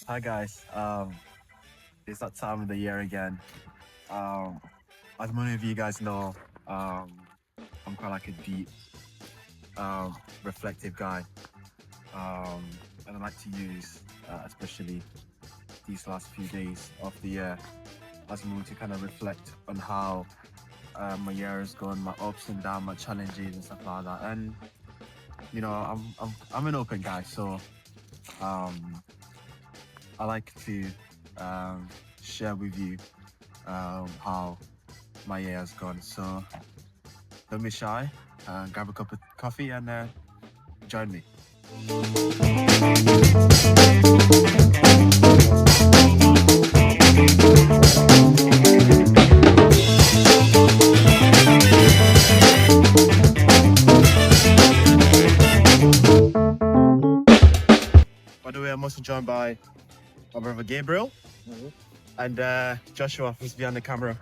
Hi guys. It's that time of the year again. Um, as many of you guys know, um, I'm quite like a deep, reflective guy, and I like to use, especially these last few days of the year, as a moment to kind of reflect on how my year has gone, my ups and downs, my challenges and stuff like that. And I'm an open guy, so um, I like to um, share with you how my year has gone. So don't be shy. Grab a cup of coffee and join me. By the way, I'm also joined by my brother Gabriel and Joshua, who's behind the camera,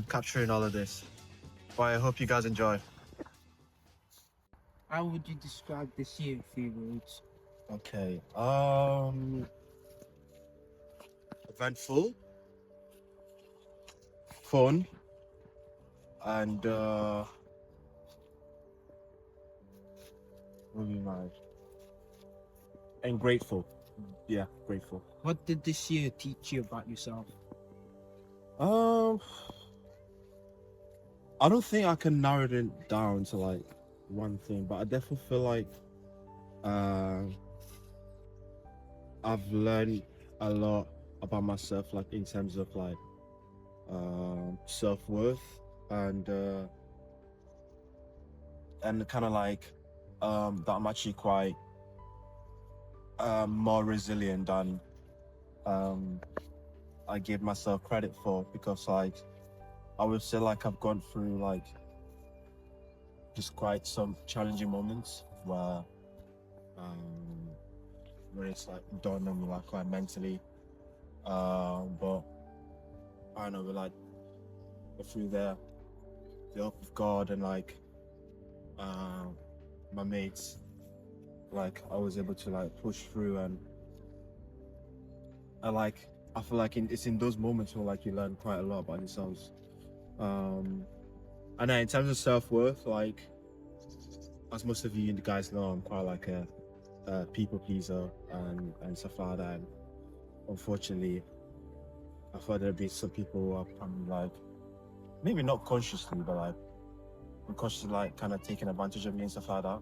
capturing all of this. But I hope you guys enjoy. How would you describe this year in few words? Okay. Eventful, fun, and what do you mind? And grateful. Yeah, grateful. What did this year teach you about yourself? Um, I don't think I can narrow it down to like one thing, but I definitely feel like uh, I've learned a lot about myself, like in terms of like self worth and kind of like that I'm actually quite more resilient than um, I give myself credit for, because like I would say like I've gone through like just quite some challenging moments um, where it's like done on me like quite mentally. But I don't know, we like through the help of God and like um, my mates, like I was able to like push through, and I like I feel like it's in those moments where like you learn quite a lot about yourselves. Um, and then in terms of self worth, like as most of you guys know, I'm quite like a people pleaser and stuff like that. And unfortunately, I thought there'd be some people who are probably like maybe not consciously, but like unconsciously like kind of taking advantage of me and stuff like that.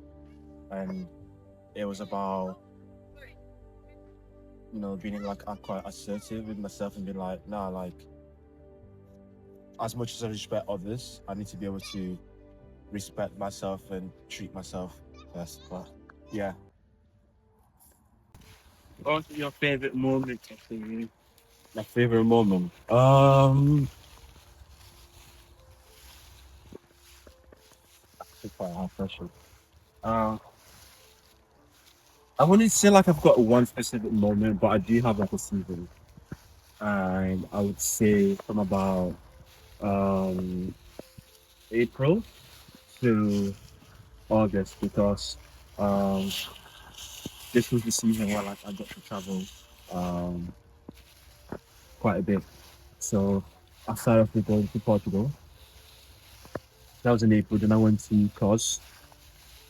And it was about being like quite assertive with myself and being like, nah, like as much as I respect others, I need to be able to respect myself and treat myself first. But yeah. What was your favorite moment of the year? My favorite moment. It's quite a hard question. Uh, I wouldn't say like I've got one specific moment, but I do have like a season. And I would say from about um April to August, because um this was the season where like I got to travel um quite a bit. So I started off with going to Portugal. That was in April. Then I went to Cos.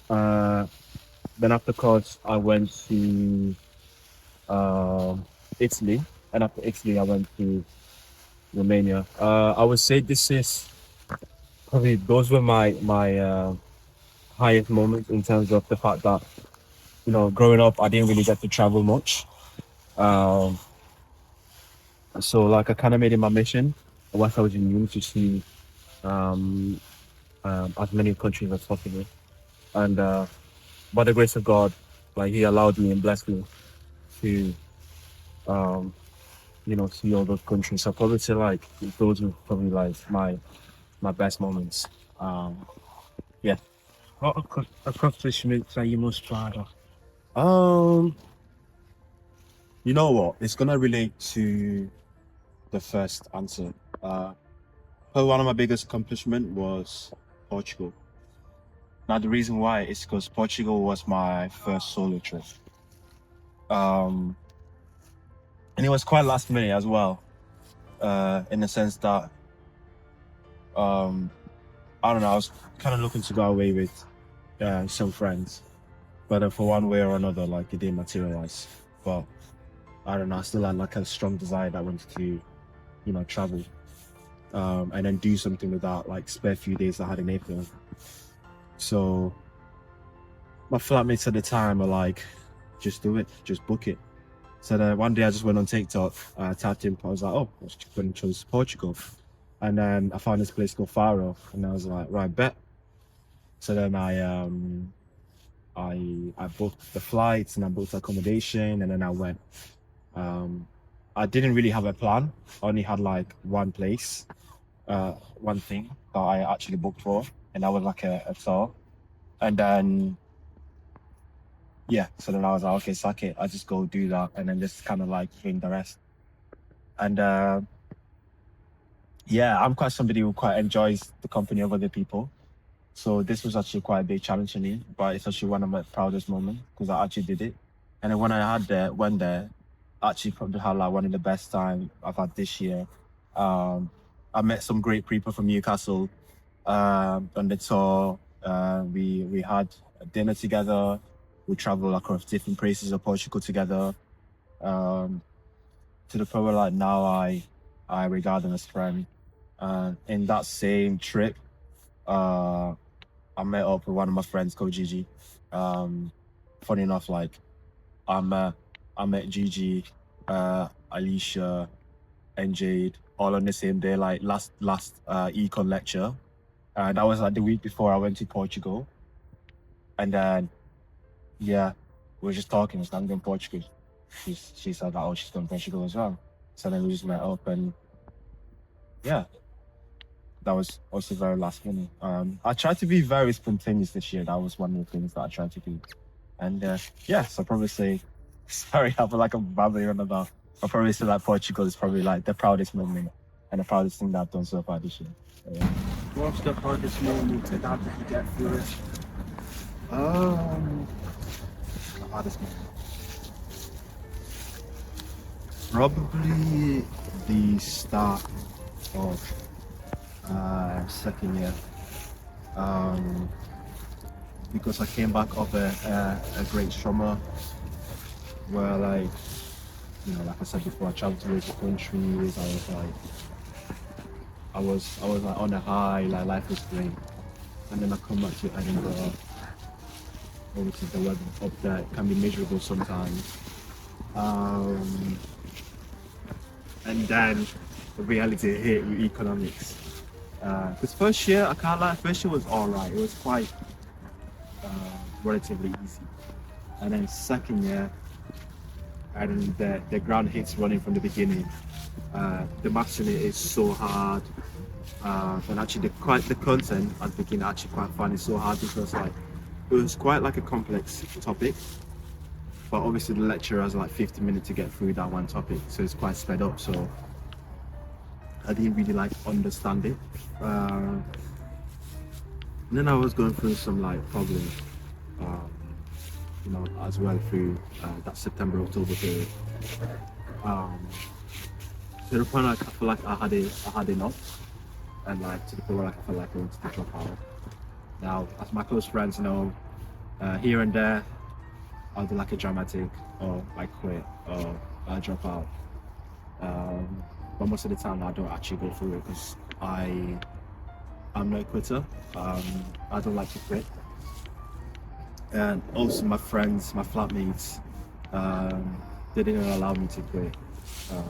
Uh, then after Cos, I went to uh, Italy, and after Italy, I went to Romania. I would say this is probably those were my highest moments in terms of the fact that growing up, I didn't really get to travel much. Um, so like I kind of made it my mission once I was in uni to see um, as many countries as possible. And by the grace of God, like He allowed me and blessed me to um, see all those countries. So I probably say like those were probably like my best moments. Yeah. What accomplishments are you most proud of? Um, you know what? It's gonna relate to the first answer. One of my biggest accomplishment was Portugal. Now the reason why is because Portugal was my first solo trip. Um, And it was quite last minute as well, in the sense that I don't know, I was kind of looking to go away with some friends, but for one way or another, like, it didn't materialize. But I don't know, I still had like a strong desire that I wanted to, travel, and then do something with that like spare few days I had in April. So my flatmates at the time were like, just do it, just book it. So then one day I just went on TikTok, tapped in, I was like, oh, let's going to choose Portugal. And then I found this place called Faro, and I was like, right, bet. So then I booked the flights and I booked accommodation, and then I went. I didn't really have a plan. I only had like one place, one thing that I actually booked for, and that was like a tour. And then yeah, so then I was like, okay, suck it, I just go do that, and then just kind of like bring the rest. And yeah, I'm quite somebody who quite enjoys the company of other people. So this was actually quite a big challenge for me, but it's actually one of my proudest moments because I actually did it. And then when I went there, I actually probably had like one of the best time I've had this year. I met some great people from Newcastle on the tour. We had a dinner together. We traveled across different places of Portugal together. To the point where like now I regard them as friend. In that same trip, I met up with one of my friends called Gigi. Funny enough, like I met Gigi, Alicia, and Jade all on the same day, like last econ lecture. And that was like the week before I went to Portugal. And then yeah, we were just talking. I'm going to Portugal. She said that, oh, she's going to Portugal as well. So then we just met up, and yeah, that was also very last minute. I tried to be very spontaneous this year. That was one of the things that I tried to do. And yeah, so I'll probably say, sorry, I feel like I'm babbling on about. I'll probably say that Portugal is probably like the proudest moment and the proudest thing that I've done so far this year. So, yeah. What's the hardest moment and how did you get through it? The hardest moment. Probably the start of second year. Because I came back off a great summer where, like, like I said before, I traveled to loads of countries. I was like on a high, like life was great. And then I come back to Edinburgh. Obviously the weather up there can be miserable sometimes. And then the reality hit with economics. Because first year, I can't lie, first year was alright. It was quite relatively easy. And then second year, and the ground hits running from the beginning. The maths in it is so hard. And actually the content at the beginning actually quite fun. It's so hard because like it was quite like a complex topic. But obviously the lecturer has like 50 minutes to get through that one topic, so it's quite sped up. So I didn't really like understand it. And then I was going through some like problems, as well through that September October period. To the point like I feel like I had enough, and like to the point where like, I felt like I wanted to drop out. Now, as my close friends know, here and there, I'll do like a dramatic or like quit or I'll drop out. But most of the time I don't actually go through it because I'm no quitter. I don't like to quit. And also my friends, my flatmates, they didn't allow me to quit. I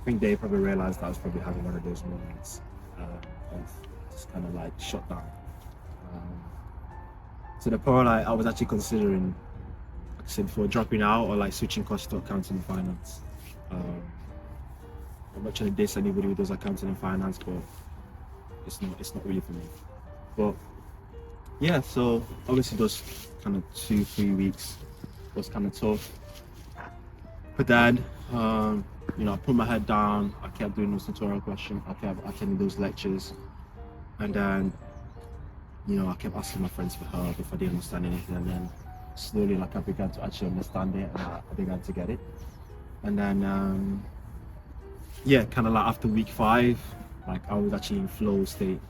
think they probably realized that I was probably having one of those moments of just kind of like shut down. To the point like I was actually considering, like I said before, dropping out or like switching course to accounting and finance. I'm not trying to diss anybody who does accounting and finance, but it's not really for me. But yeah, so obviously those kind of 2-3 weeks was kind of tough. But then, I put my head down. I kept doing those tutorial questions. I kept attending those lectures, and then, I kept asking my friends for help if I didn't understand anything. And then slowly, like I began to actually understand it, and I began to get it. And then yeah, kind of like after week 5, like I was actually in flow state.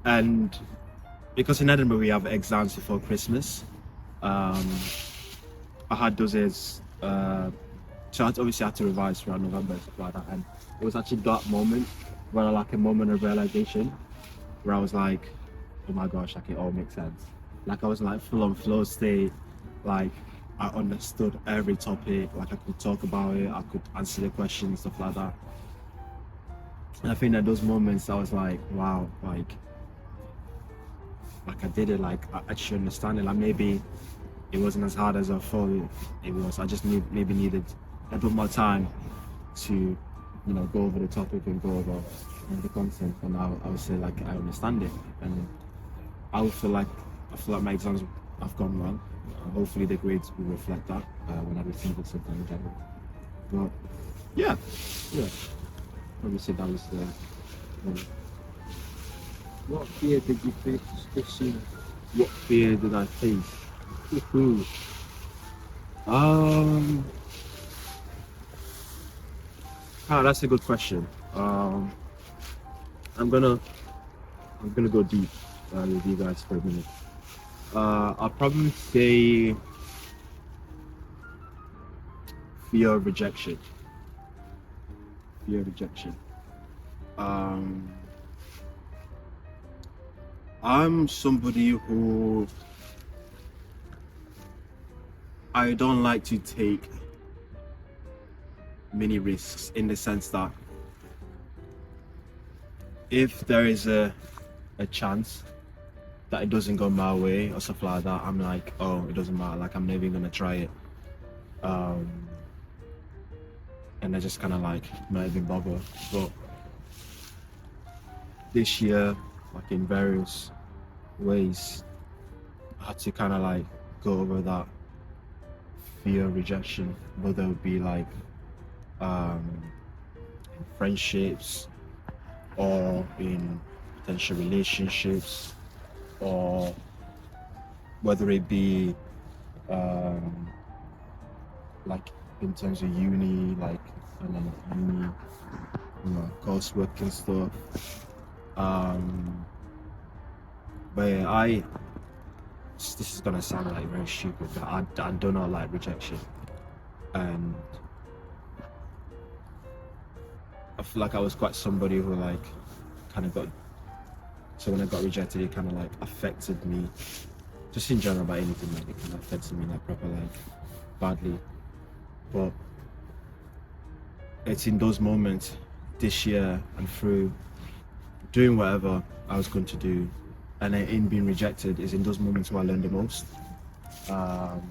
And because in Edinburgh we have exams before Christmas, I had those as so I obviously had to revise throughout November and stuff like that. And it was actually that moment where like a moment of realization where I was like, oh my gosh, like it all makes sense. Like I was like full on flow state, like I understood every topic, like I could talk about it, I could answer the questions, stuff like that. And I think that those moments I was like, wow, like I did it, like I actually understand it. Like maybe it wasn't as hard as I thought it was. I just maybe needed a bit more time to, go over the topic and go over the content. And I would say like I understand it, and I feel like my exams have gone well. Hopefully the grades will reflect that when I receive it sometime in January. But yeah, probably say that was the. What fear did you face this year? What fear did I face? Woohoo. Um, that's a good question. I'm gonna go deep with you guys for a minute. I'll probably say fear of rejection. Fear of rejection. I'm somebody who I don't like to take many risks, in the sense that if there is a chance that it doesn't go my way or stuff like that, I'm like, oh, it doesn't matter, like I'm never gonna try it. And I just kind of like not even bother. But this year, like in various ways, I had to kind of like go over that fear of rejection, whether it would be like in friendships or in potential relationships, or whether it be like in terms of uni, like and then uni, coursework and stuff. But yeah, this is gonna sound like very stupid, but I do not like rejection, and I feel like I was quite somebody who like kind of got. So when I got rejected, it kind of like affected me, just in general about anything. Like it kind of affected me like proper like badly. But it's in those moments this year and through doing whatever I was going to do, and then in being rejected, is in those moments where I learn the most. And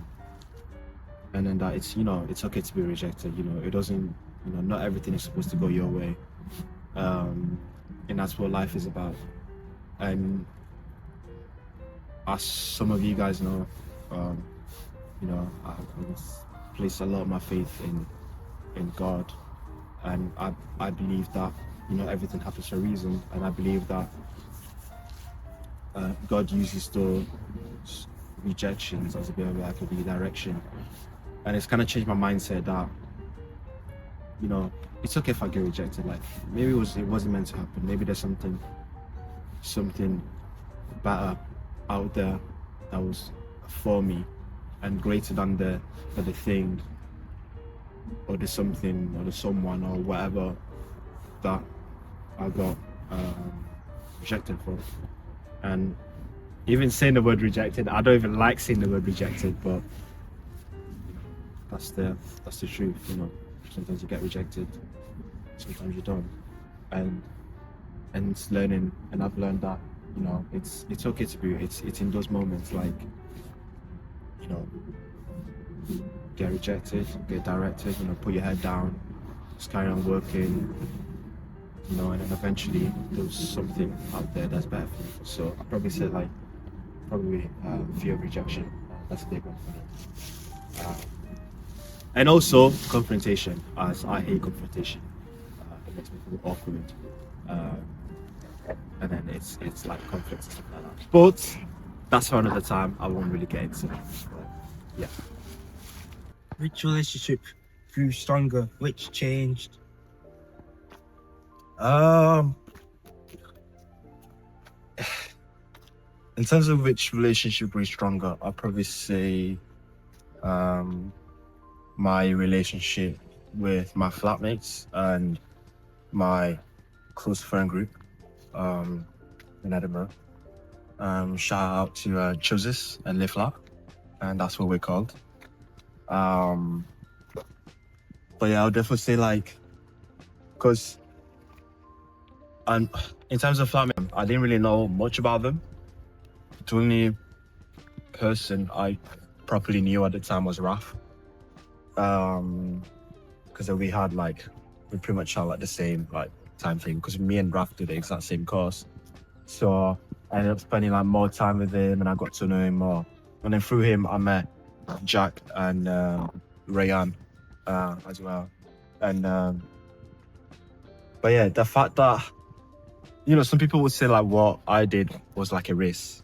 then that it's it's okay to be rejected. It doesn't. Not everything is supposed to go your way, and that's what life is about. And as some of you guys know, I place a lot of my faith in God, and I believe that everything happens for a reason, and I believe that God uses those rejections as a bit of like a redirection, and it's kind of changed my mindset that it's okay if I get rejected. Like maybe it wasn't meant to happen. Maybe there's something better out there that was for me and greater than the thing or the something or the someone or whatever that I got rejected for. And even saying the word rejected, I don't even like saying the word rejected, but that's the truth. Sometimes you get rejected, sometimes you don't, and it's learning. And I've learned that it's okay to be. It's in those moments like get rejected, get directed. Put your head down, just carry on working. And then eventually there's something out there that's better for you. So I probably said like fear of rejection. That's a big one for me. And also confrontation, as I hate confrontation. It makes me feel awkward. And then it's like conflict and stuff like that. But that's for another time. I won't really get into it. But, yeah. Which relationship grew stronger? Which changed? Um, in terms of which relationship grew stronger, I'd probably say my relationship with my flatmates and my close friend group in Edinburgh. Shout out to Chuzis and Lifla, and that's what we're called. But yeah, I'll definitely say like, because in terms of flatmates, I didn't really know much about them. The only person I properly knew at the time was Raf. Because we pretty much had like the same like time frame, because me and Raf did the exact same course. So I ended up spending like more time with him, and I got to know him more. And then through him, I met Jack and Rayan as well. And but yeah, the fact that some people would say like what I did was like a race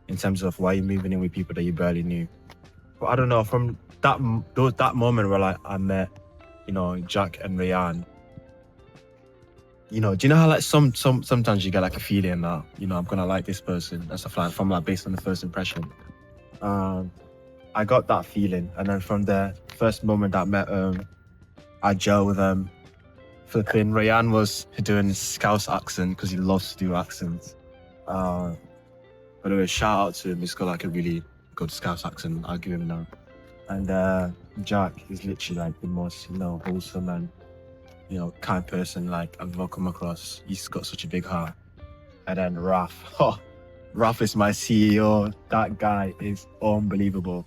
in terms of why you're moving in with people that you barely knew. But I don't know, from that moment where like I met Jack and Rayan, do you know how like sometimes you get like a feeling that I'm gonna like this person and stuff like from like based on the first impression. I got that feeling, and then from the first moment that I met I gel with them. Flipping Rayan was doing his Scouse accent because he loves to do accents. By the way, shout out to him. He's got like a really good Scouse accent. I'll give him that. And Jack is literally like the most wholesome and kind person like I've ever come across. He's got such a big heart. And then Raf, Raf is my CEO. That guy is unbelievable.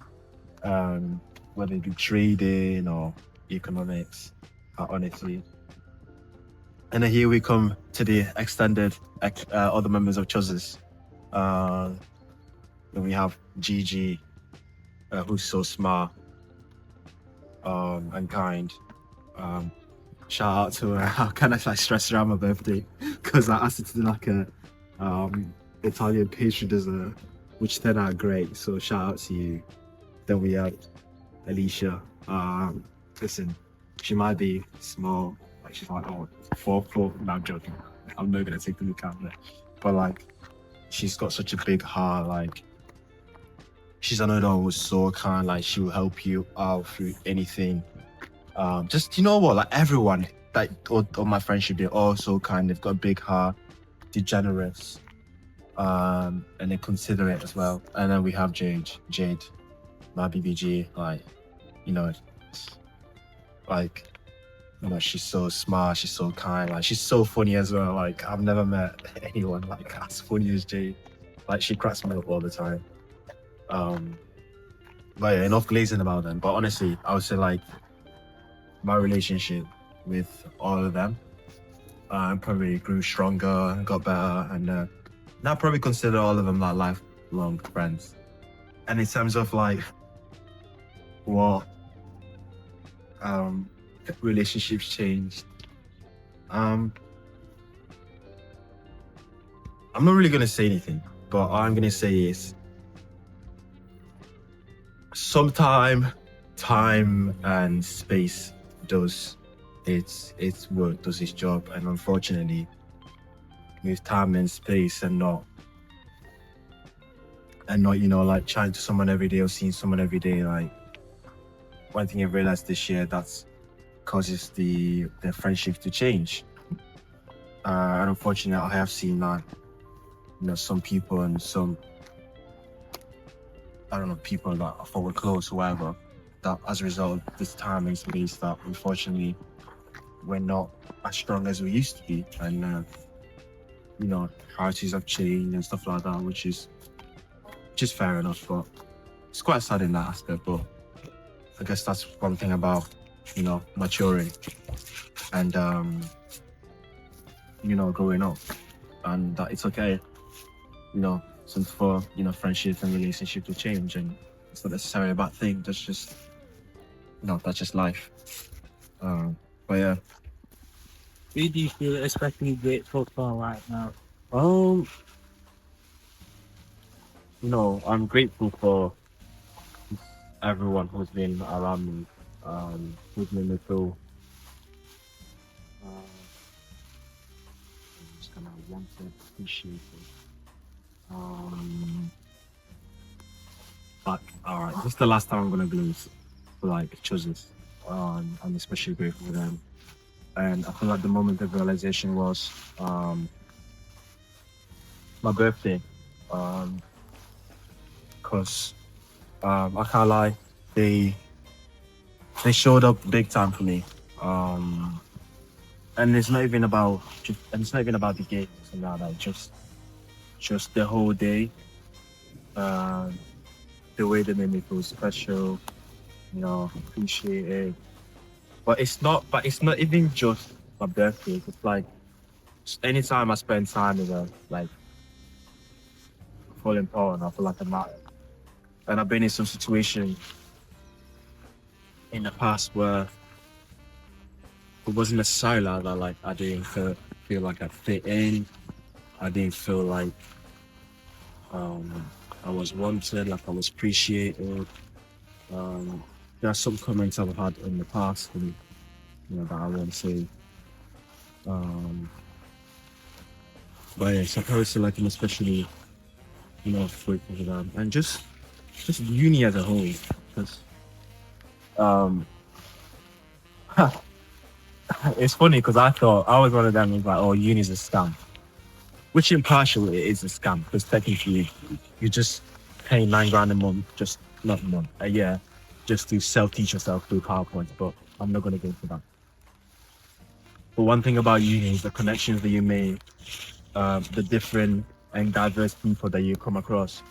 Whether it be trading or economics, honestly. And then here we come to the extended other members of Chuzis. Then we have Gigi, who's so smart and kind. Shout out to her. I kind of like stressed around my birthday because I asked her to do like a Italian pastry dessert, which turned out great. So shout out to you. Then we have Alicia. Listen, she might be small. Like she's like 4'4". No, I'm joking. I'm not gonna take the look out there. But like, she's got such a big heart. Like, she's another one who's so kind. Like, she will help you out through anything. Just what? Like everyone, like all my friendship, they're all so kind. They've got a big heart. They're generous. And they're considerate as well. And then we have Jade, my BBG. She's so smart, she's so kind, like she's so funny as well. Like I've never met anyone like as funny as Jade. Like she cracks me up all the time. But yeah, enough glazing about them. But honestly, I would say like my relationship with all of them probably grew stronger, got better, and now I probably consider all of them like lifelong friends. And in terms of like what relationships changed, I'm not really gonna say anything, but all I'm gonna say is sometime time and space does its work, does its job, and unfortunately with time and space and not like chatting to someone every day or seeing someone every day, like one thing I've realized this year that's causes the friendship to change. And unfortunately, I have seen that some people and some people that I thought were close, whatever, that as a result of this time and space, that unfortunately we're not as strong as we used to be, and priorities have changed and stuff like that, which is fair enough. But it's quite sad in that aspect. But I guess that's one thing about maturing and growing up, and that it's okay, since for friendship and relationship to change, and it's not necessarily a bad thing. That's just that's just life. But yeah. Who do you feel especially grateful for right now? I'm grateful for everyone who's been around me Who's made me feel just kind of wanted, appreciated. Um, but all right, this is the last time I'm gonna lose for like choices. I'm especially grateful for them, and I feel like the moment of realization was my birthday, because I can't lie, they they showed up big time for me. Um, and it's not even about and it's not even about the games and that. Just the whole day. Um, the way they made me feel special, appreciated. But it's not. But it's not even just my birthday. It's like anytime I spend time with them, like falling apart, I feel like I'm not. And I've been in some situation in the past where it wasn't necessarily like that. Like I didn't feel like I fit in. I didn't feel like um, I was wanted, like I was appreciated. Um, there are some comments I've had in the past, and that I won't say. Um, but yeah, so I would say like I'm especially, grateful for them, and just uni as a whole, because um, it's funny because I thought I was one of them who's like, oh, uni's a scam, which in partial it is a scam because technically you just pay 9 grand a month, just not a month, a year, just to self-teach yourself through PowerPoint. But I'm not gonna go into that. But one thing about uni is the connections that you make, the different and diverse people that you come across.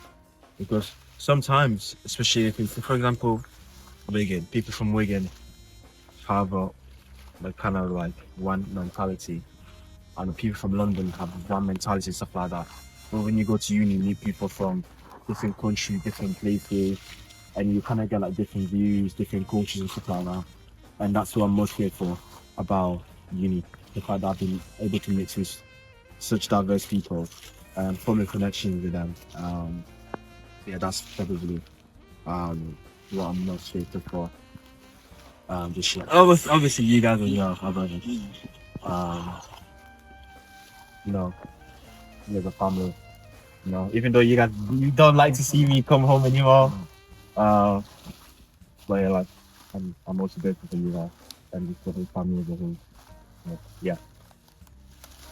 Because sometimes, especially if it's, for example, Wigan, people from Wigan have like kind of like one mentality, and the people from London have one mentality, stuff like that. But when you go to uni, you meet people from different countries, different places, and you kind of get like different views, different cultures, and stuff like that. And that's what I'm most grateful about uni, the fact that I've been able to mix with such diverse people and forming connections with them. Yeah, that's probably what I'm most grateful for this year. Obviously, you guys as well, my brothers. Um, you know, you as a family. Even though you don't like to see me come home anymore. Uh, but yeah, like I'm also grateful for you guys and just for the family as a whole. Yeah.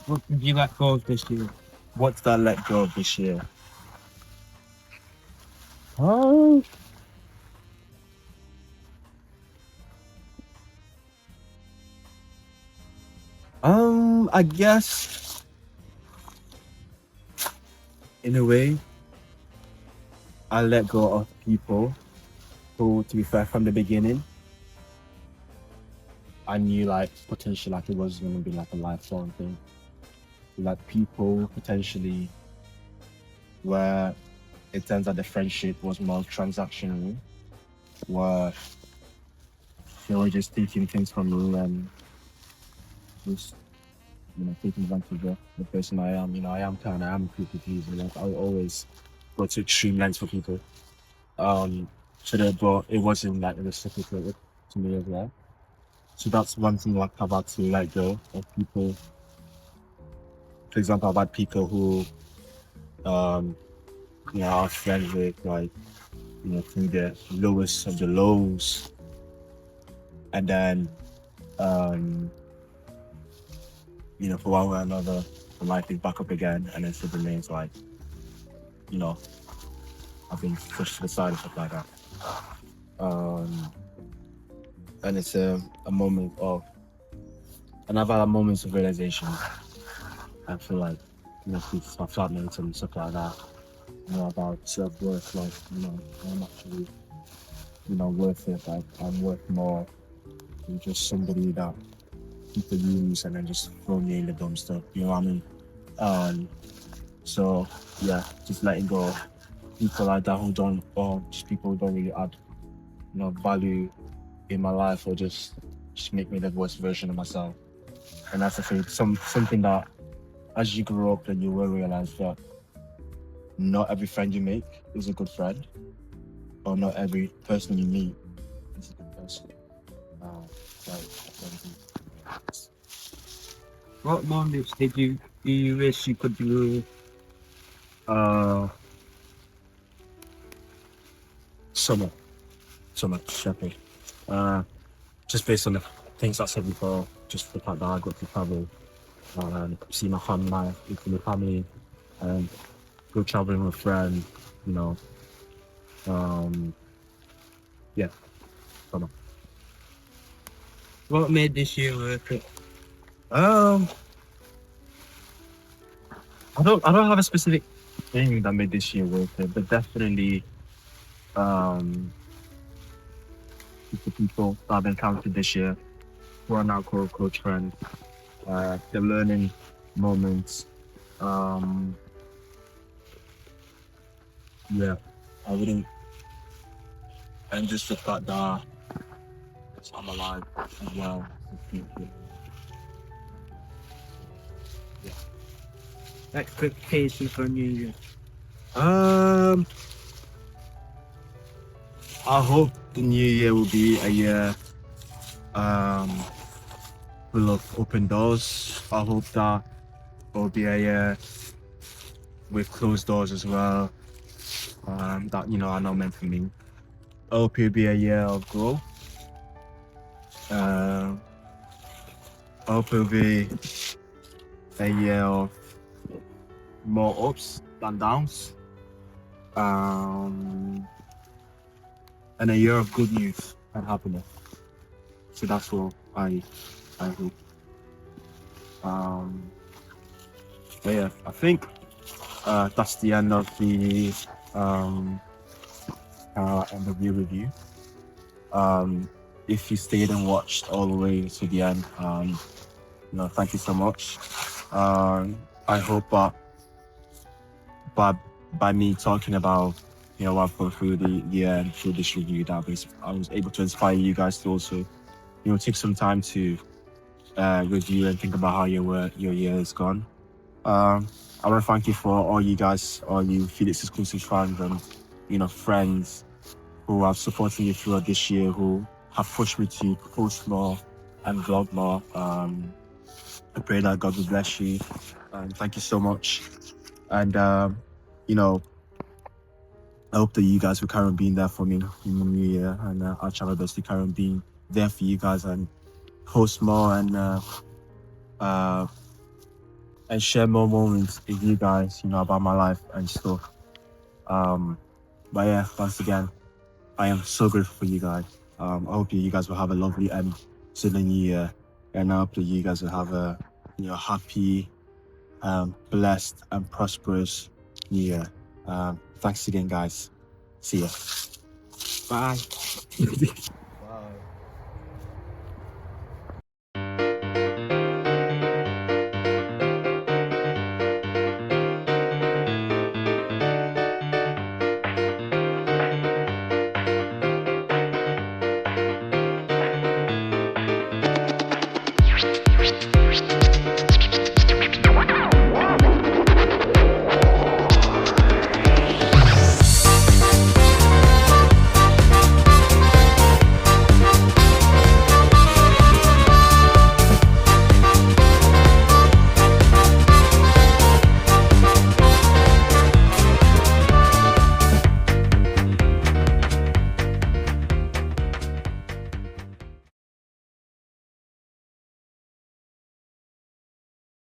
What did you let go of this year? What's that let go of this year? Oh, I guess in a way, I let go of people who, to be fair, from the beginning, I knew like potentially like it was gonna be like a lifelong thing. Like people potentially where it turns out the friendship was more transactional, where they were just taking things from me and just taking advantage of the person I am. I am a people pleaser. Like I always go to extreme lengths for people. So that, but it wasn't like reciprocated to me as well. So that's one thing like I've had to let go of people. For example, I've had people who um are friends with like through the lowest of the lows, and then um for one way or another the life is back up again, and then suddenly it's like I've been pushed to the side and stuff like that. Um and it's a moment of, and I've had moments of realization. I feel like since my flatmates and stuff like that, about self-worth, like I'm actually worth it. Like I'm worth more than just somebody that people use and then just throw me in the dumpster. You know what I mean? Um, so yeah, just letting go of people like that who don't, or just people who don't really add, value in my life, or just make me the worst version of myself. And that's the thing. Something that as you grow up, then you will realize that not every friend you make is a good friend, or not every person you meet is a good person. Like, What moments do you wish you could do? Uh, summer, definitely. Just based on the things I said before, just the fact that I got to travel, see my family, my intimate family, and go traveling with friends, you know. Um, yeah, summer. What made this year worth it? Um, I don't have a specific thing that made this year worth it, but definitely, um, it's the people that I've encountered this year who are now close friends, the learning moments. Um, yeah, I wouldn't, and just the fact that I'm alive as well. Expectations for New Year. Um, I hope the new year will be a year um full of open doors. I hope that it will be a year with closed doors as well. That are not meant for me. I hope it'll be a year of growth. Uh, I hope it'll be a year of more ups than downs. Um, and a year of good news and happiness. So that's what I hope. Um, but yeah, I think that's the end of the review. If you stayed and watched all the way to the end, thank you so much. I hope that by me talking about what I've gone through the year and through this review, that I was able to inspire you guys to also take some time to review and think about how your year has gone. I want to thank you for all you guys, all you Felix exclusive fans and friends who have supported me throughout this year, who have pushed me to post more and vlog more. I pray that God will bless you. Thank you so much. And I hope that you guys will carry on being there for me in the new year, and I'll try my best to carry on being there for you guys and post more and share more moments with you guys, about my life and stuff. But yeah, once again, I am so grateful for you guys. I hope you guys will have a lovely end to the new year, and I hope that you guys will have a happy, blessed, and prosperous new year. Thanks again, guys. See ya. Bye.